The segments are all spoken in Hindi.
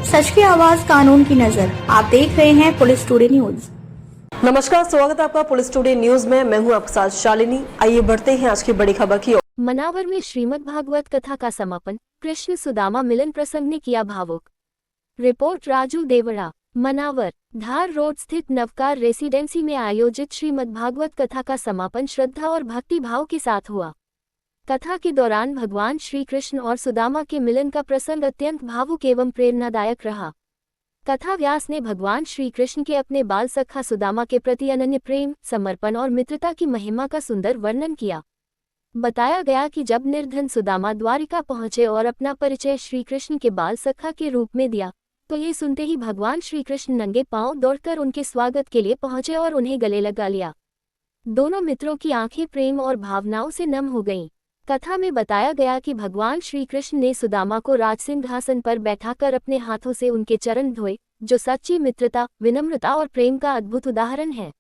सच की आवाज, कानून की नजर। आप देख रहे हैं पुलिस टुडे न्यूज। नमस्कार, स्वागत है आपका पुलिस टुडे न्यूज में। मैं हूं आपके साथ शालिनी। आइए बढ़ते हैं आज की बड़ी खबर की ओर। मनावर में श्रीमद् भागवत कथा का समापन, कृष्ण सुदामा मिलन प्रसंग ने किया भावुक। रिपोर्ट राजू देवड़ा। मनावर धार रोड स्थित नवकार रेसिडेंसी में आयोजित श्रीमद् भागवत कथा का समापन श्रद्धा और भक्ति भाव के साथ हुआ। कथा के दौरान भगवान श्री कृष्ण और सुदामा के मिलन का प्रसंग अत्यंत भावुक एवं प्रेरणादायक रहा। कथा व्यास ने भगवान श्री कृष्ण के अपने बाल सखा सुदामा के प्रति अनन्य प्रेम, समर्पण और मित्रता की महिमा का सुंदर वर्णन किया। बताया गया कि जब निर्धन सुदामा द्वारिका पहुंचे और अपना परिचय श्री कृष्ण के बाल सखा के रूप में दिया, तो ये सुनते ही भगवान श्री कृष्ण नंगे पांव दौड़कर उनके स्वागत के लिए पहुंचे और उन्हें गले लगा लिया। दोनों मित्रों की आंखें प्रेम और भावनाओं से नम हो गईं। कथा में बताया गया कि भगवान श्री कृष्ण ने सुदामा को राजसिंहासन पर बैठाकर अपने हाथों से उनके चरण धोए, जो सच्ची मित्रता, विनम्रता और प्रेम का अद्भुत उदाहरण है।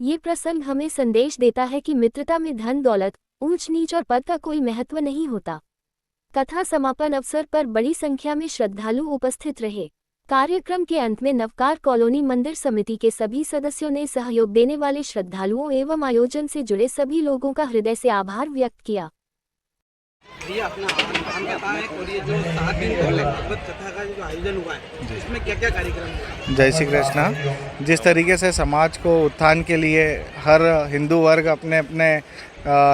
ये प्रसंग हमें संदेश देता है कि मित्रता में धन दौलत, ऊंच नीच और पद का कोई महत्व नहीं होता। कथा समापन अवसर पर बड़ी संख्या में श्रद्धालु उपस्थित रहे। कार्यक्रम के अंत में नवकार कॉलोनी मंदिर समिति के सभी सदस्यों ने सहयोग देने वाले श्रद्धालुओं एवं आयोजन से जुड़े सभी लोगों का हृदय से आभार व्यक्त किया। अपना नाम बताएं और ये जो 7 दिन भागवत कथा का जो आयोजन हुआ है, इसमें क्या क्या कार्यक्रम है? जय श्री कृष्ण। जिस तरीके से समाज को उत्थान के लिए हर हिंदू वर्ग अपने अपने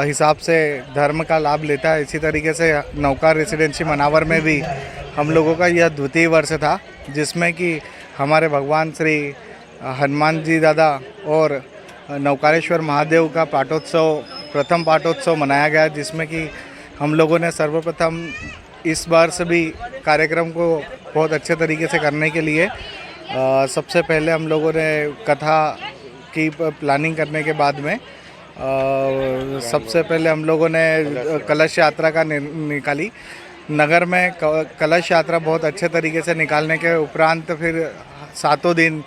हिसाब से धर्म का लाभ लेता है, इसी तरीके से नवकार रेसिडेंसी मनावर में भी हम लोगों का यह द्वितीय वर्ष था, जिसमें कि हमारे भगवान श्री हनुमान जी दादा और नवकारेश्वर महादेव का पाठोत्सव, प्रथम पाठोत्सव मनाया गया, जिसमें कि हम लोगों ने सर्वप्रथम इस बार से भी कार्यक्रम को बहुत अच्छे तरीके से करने के लिए सबसे पहले हम लोगों ने कथा की प्लानिंग करने के बाद में सबसे पहले हम लोगों ने कलश यात्रा का निकाली। नगर में कलश यात्रा बहुत अच्छे तरीके से निकालने के उपरांत फिर 7 दिन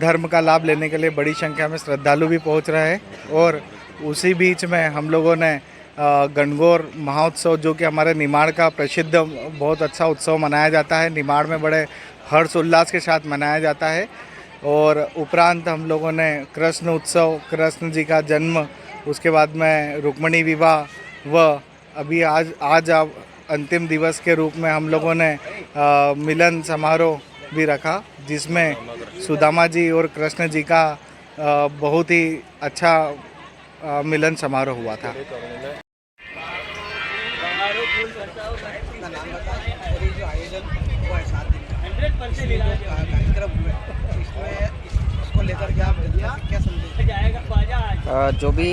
धर्म का लाभ लेने के लिए बड़ी संख्या में श्रद्धालु भी पहुंच रहे हैं। और उसी बीच में हम लोगों ने गणगौर महोत्सव, जो कि हमारे निमाड़ का प्रसिद्ध बहुत अच्छा उत्सव मनाया जाता है, निमाड़ में बड़े हर्ष उल्लास के साथ मनाया जाता है। और उपरांत हम लोगों ने कृष्ण उत्सव, कृष्ण जी का जन्म, उसके बाद में रुक्मिणी विवाह व अभी आज अंतिम दिवस के रूप में हम लोगों ने मिलन समारोह भी रखा, जिसमें सुदामा जी और कृष्ण जी का बहुत ही अच्छा मिलन समारोह हुआ था। जो भी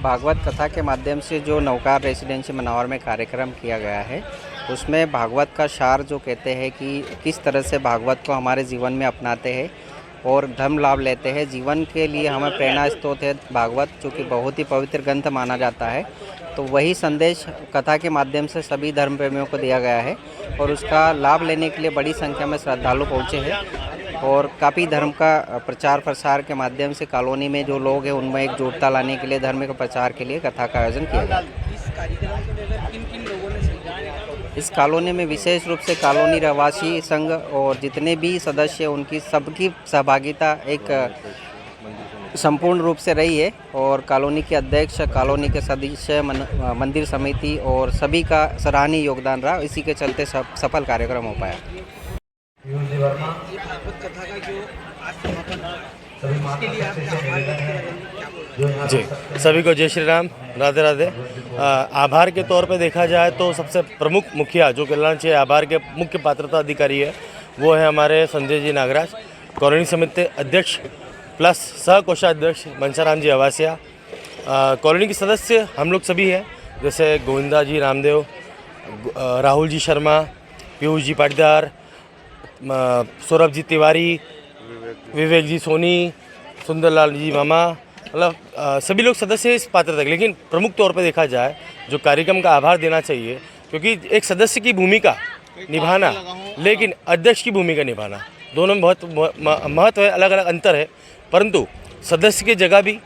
भागवत कथा के माध्यम से जो नवकार रेसिडेंसी मनावर में कार्यक्रम किया गया है, उसमें भागवत का सार जो कहते हैं कि किस तरह से भागवत को हमारे जीवन में अपनाते हैं और धर्म लाभ लेते हैं। जीवन के लिए हमें प्रेरणा स्रोत है भागवत, जो कि बहुत ही पवित्र ग्रंथ माना जाता है। तो वही संदेश कथा के माध्यम से सभी धर्म प्रेमियों को दिया गया है और उसका लाभ लेने के लिए बड़ी संख्या में श्रद्धालु पहुँचे हैं। और काफ़ी धर्म का प्रचार प्रसार के माध्यम से कॉलोनी में जो लोग हैं उनमें एकजुटता लाने के लिए, धर्म के प्रचार के लिए कथा का आयोजन किया गया। इस कॉलोनी में विशेष रूप से कॉलोनी रहवासी संघ और जितने भी सदस्य, उनकी सबकी सहभागिता एक संपूर्ण रूप से रही है। और कॉलोनी के अध्यक्ष, कॉलोनी के सदस्य, मंदिर समिति और सभी का सराहनीय योगदान रहा। इसी के चलते सफल कार्यक्रम हो पाया। जी, सभी को जय श्री राम, राधे राधे। आभार के तौर पे देखा जाए तो सबसे प्रमुख मुखिया जो कहलाना चाहिए आभार के मुख्य पात्रता अधिकारी है, वो है हमारे संजय जी नागराज, कॉलोनी समिति अध्यक्ष प्लस सह कोषाध्यक्ष मनसाराम जी अवासिया। कॉलोनी के सदस्य हम लोग सभी हैं, जैसे गोविंदा जी रामदेव, राहुल जी शर्मा, पीयूष जी पाटीदार, सौरभ जी तिवारी, विवेक जी सोनी, सुंदरलाल जी मामा, मतलब सभी लोग सदस्य इस पात्रता के। लेकिन प्रमुख तौर पर देखा जाए जो कार्यक्रम का आभार देना चाहिए, क्योंकि एक सदस्य की भूमिका निभाना, लेकिन अध्यक्ष की भूमिका निभाना, दोनों में बहुत महत्व है, अलग अलग अंतर है। परंतु सदस्य की जगह भी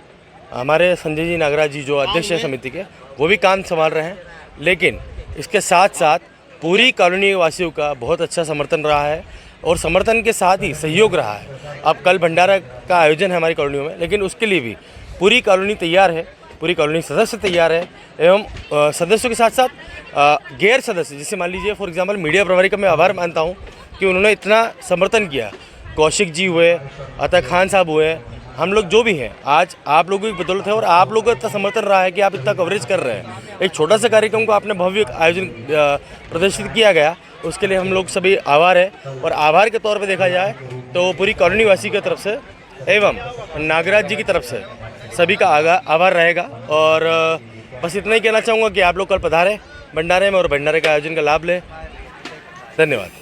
हमारे संजय जी नागराज जी जो अध्यक्ष है समिति के, वो भी काम संभाल रहे हैं। लेकिन इसके साथ साथ पूरी कॉलोनी वासियों का बहुत अच्छा समर्थन रहा है और समर्थन के साथ ही सहयोग रहा है। अब कल भंडारा का आयोजन है हमारी कॉलोनियों में, लेकिन उसके लिए भी पूरी कॉलोनी तैयार है, पूरी कॉलोनी सदस्य तैयार है एवं सदस्यों के साथ साथ गैर सदस्य, जैसे मान लीजिए फॉर एग्जांपल मीडिया प्रभारी का मैं आभार मानता हूँ कि उन्होंने इतना समर्थन किया। कौशिक जी हुए, अता खान साहब हुए, हम लोग जो भी हैं आज आप लोगों की बदौलत है और आप लोगों का इतना समर्थन रहा है कि आप इतना कवरेज कर रहे हैं। एक छोटा सा कार्यक्रम को आपने भव्य आयोजन प्रदर्शित किया गया, उसके लिए हम लोग सभी आभार है। और आभार के तौर पे देखा जाए तो पूरी कॉलोनी वासी की तरफ से एवं नागराज जी की तरफ से सभी का आभार रहेगा। और बस इतना ही कहना चाहूँगा कि आप लोग कल पधारें भंडारे में और भंडारे के आयोजन का लाभ लें। धन्यवाद।